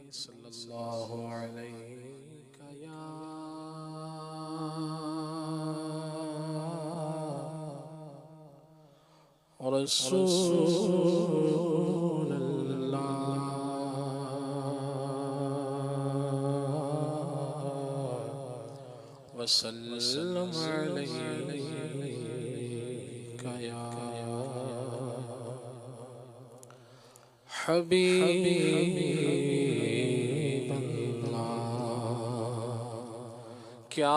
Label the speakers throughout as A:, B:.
A: صلی اللہ علیہ یا رسول اللہ وسلم علیک یا حبیب اللہ کیا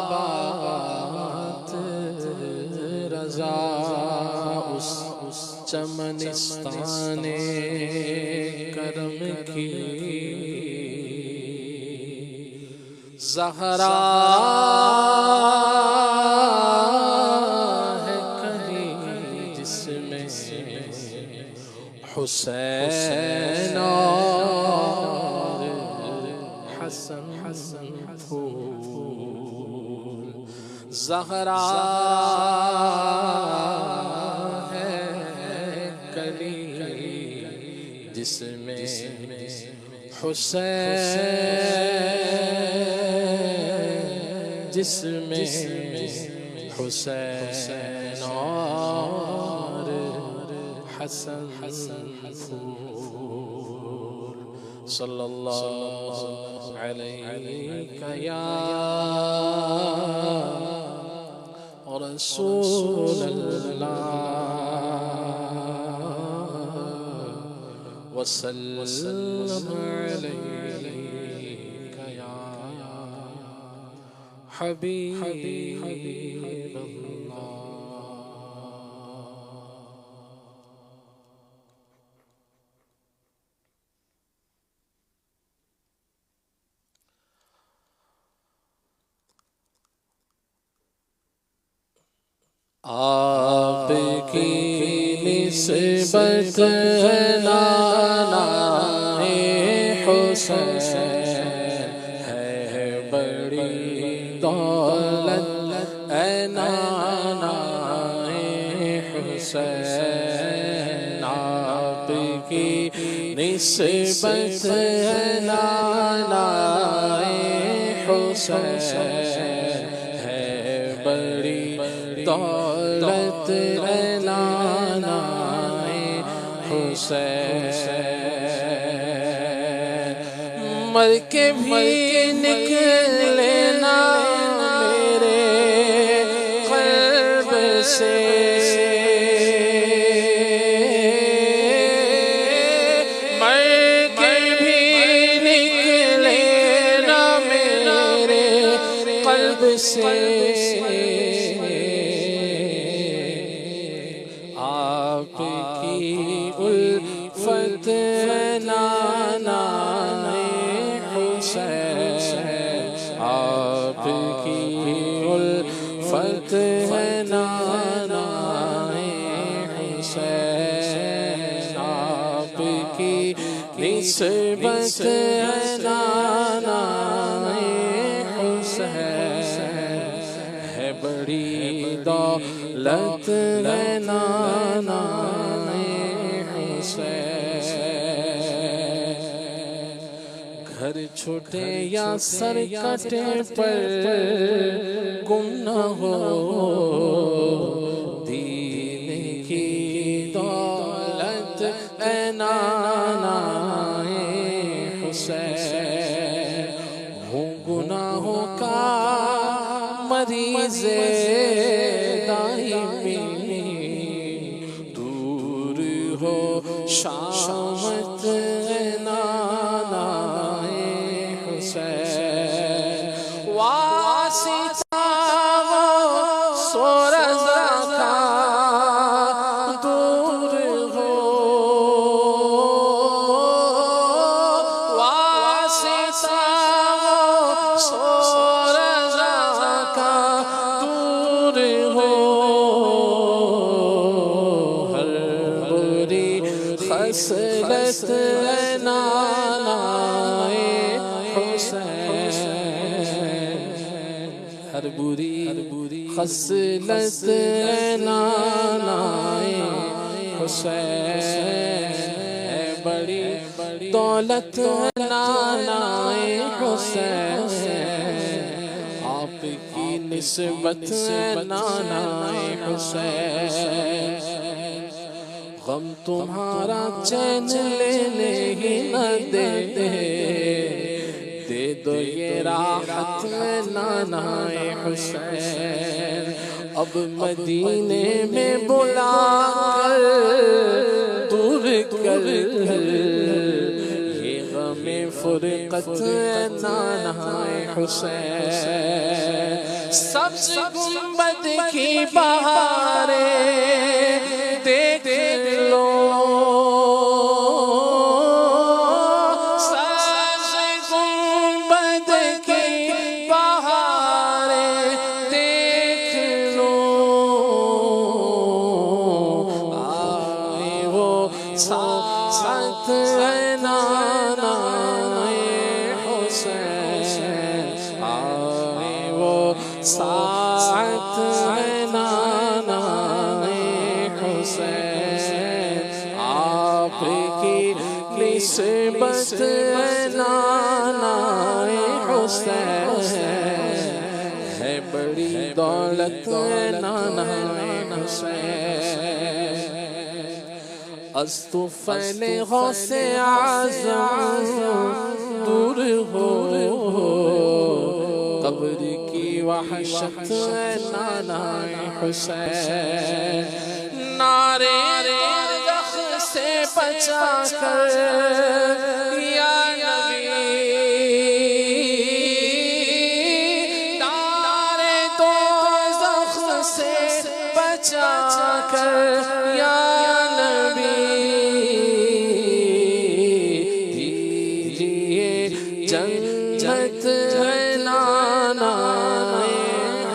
A: بات رضا اس چمنستان کرم کی زہرا ہے کہیں جس میں حسین اور حسن پھول زہرا ہے کلی جس میں حسین جس میں حسین اور حسن پھول صلی اللہ علیہ یا رسول اللہ وسلم علیک یا حبیب اللہ آپ کی نسبت نانا حسین ہے بڑی دولت اے نانا حسین آپ کی نسبت نانا حسین ہے بڑی دولت نانا حسین مر کے بھی نکلے نا میرے قلب سے مر کے بھی نکلے نا میرے قلب سے آپ کی الفت نانا حسین آپ کی الفت نانا حسین آپ کی نسبت نانا حسین ہے بڑی دولت نانا گھر چھوٹے یا سر کٹے پر گم نہ ہو دین کی دولت اے نانا حسین ہوں گناہوں کا مریض دائمی دور ہو شامت نانا حسین واسطہ سو رضا کا دور ہو واسطہ سو رضا کا دور ہو ہر بری خصلت نانا حسین ہر بری خصلت نانا حسین بڑی دولت نانا حسین، آپ کی نسبت نانا حسین، غم تمہارا چین لینے ہی نہ دے، دے دو یہ راحت نانا حسین، اب مدینے میں بلا کر دور کر یہ غم فرقت نانا حسین، سبز گنبد کی بہاریں دیکھ لو، سبز گنبد کی بہاریں دیکھ لو، آئے وہ ساتھ نانا حسین، آئے وہ ساتھ نانا حسین، آپ کی نسبت نانا حسین، ہے بڑی دولت نانا حسین، از طفیل غوث اعظم دور ہو، قبر کی وحشت نانا حسین، نعرے دوزخ سے بچا کر یا نبی، نعرے دوزخ سے بچا کر یا نبی، دیجئے جنت نانا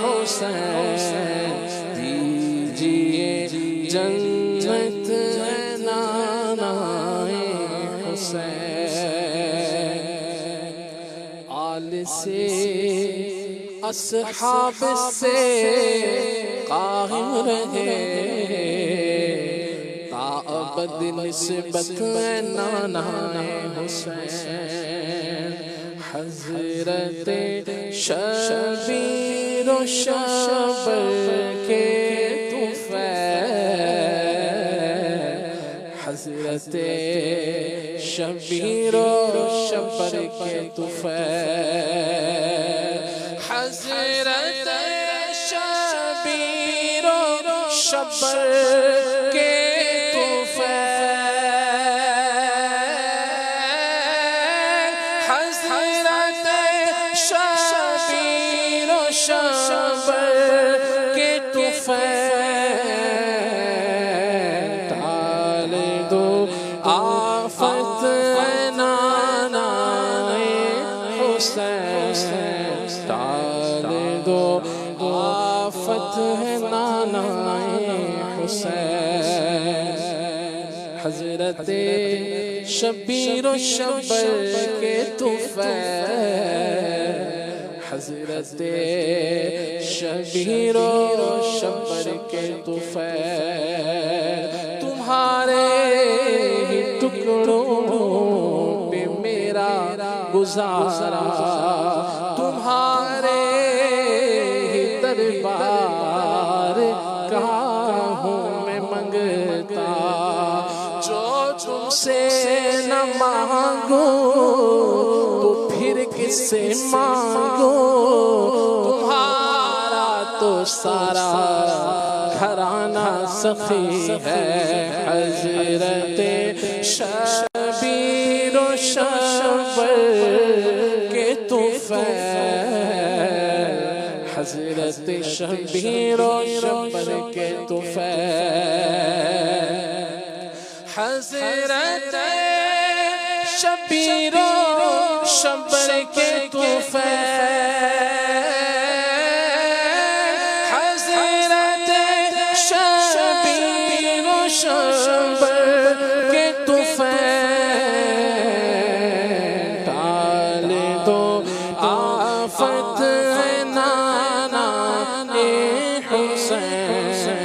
A: حسین، دیجئے جنت نانا حسین، آل سے اصحاب سے قائم رہے، تا ابد نسبت نانا حسین، حضرت شبیر و شبر کے طفیل، حضرت شبیر و شبر کے طفیل، حضرت شبیر و شبر کے طفیل، حضرت شبیر و شبر کے طفیل، ڈال دو آفت نانا حسین، ڈال دو آفت نانا حسین، حضرت شبیر و شبر کے طفیل، حضرت شبیر و شبر کے طفیل، تمہارے ہی ٹکڑوں پہ میرا گزارا، تمہارے ہی دربار کا ہوں میں منگتا، جو تم سے نہ مانگو تو پھر کس سے مانگو، تمہارا تو سارا گھرانہ سخی ہے، حضرت شبیر و شبر کے طفیل، حضرت شبیر و شبر کے طفیل، حضرت شبیر و شبر کے طفیل، حضرت شبیر و شبر کے طفیل، ڈال دو آفت نانا حسین،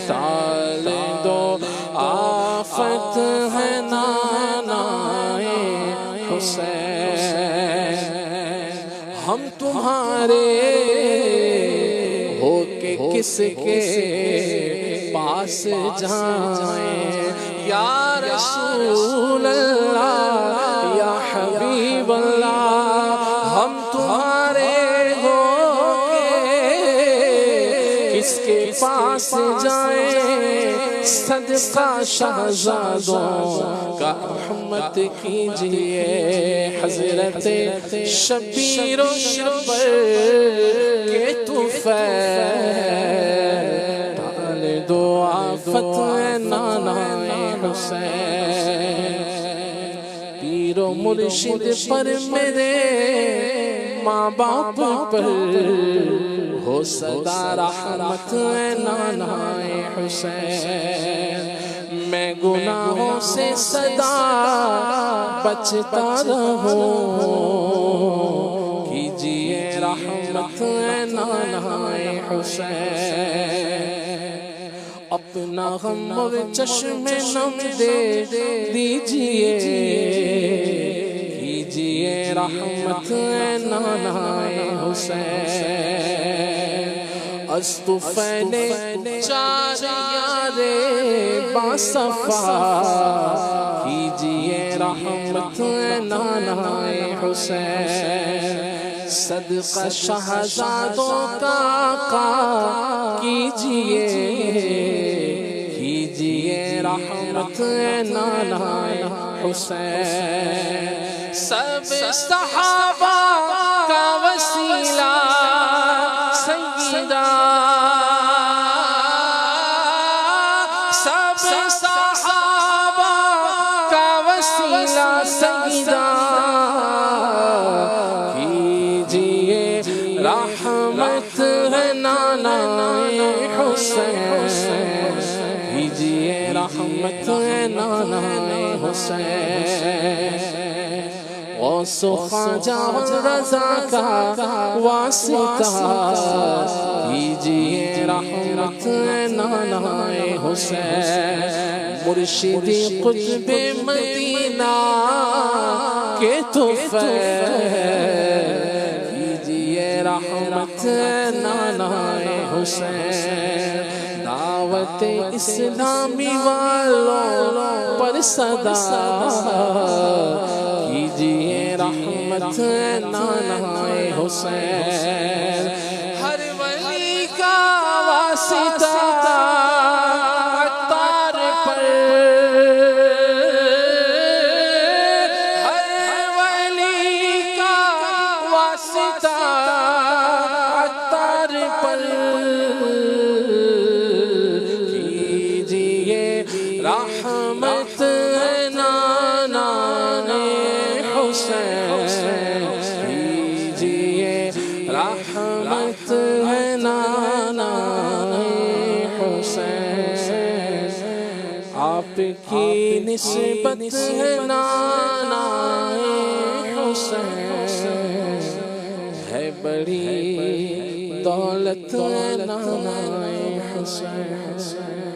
A: ڈال دو آفت نانا حسین ہم تمہارے ہو کے کس کے پاس جائیں یا رسول اللہ یا حبیب اللہ ہم تمہارے ہو کے کس کے پاس جائیں صدقہ شہزادوں کا رحمت کیجئے حضرت شبیر و شبر کے طفیل ڈال دو آفت نانا حسین پیر و مرشد پر میرے ماں باپ پر ہو صدا رحمت نانا حسین میں گناہوں سے صدا بچتا رہوں کیجئے رحمت نانا حسین اپنا غم اور چشم نم دے دیجئے کیجئے رحمت نانا حسین استفیل چار یارے باصفا کیجئے رحمت نانا حسین صدقہ شہزادوں کا آقا کیجئے رحمت نانا حسین سب صحابہ کا وسیلہ سیدہ سب صحابہ کا وسیلہ سیدہ کیجئے رحمت نانا حسین کیجئے رحمت نانا حسین غوث و خواجہ رضا کا واسطہ کیجئے رحمت نانا حسین مرشدی قطب مدینہ کے طفیل کیجئے رحمت نانا حسین دعوت اسلامی والوں پر صدا کیجئے رحمت نانا حسین ہر ولی کا واسطہ عطار پر ہر ولی کا واسطہ عطار پر رحمت نانا حسین کیجئے رحمت نانا حسین آپ کی نسبت ہے نانا حسین ہے بڑی دولت نانا حسین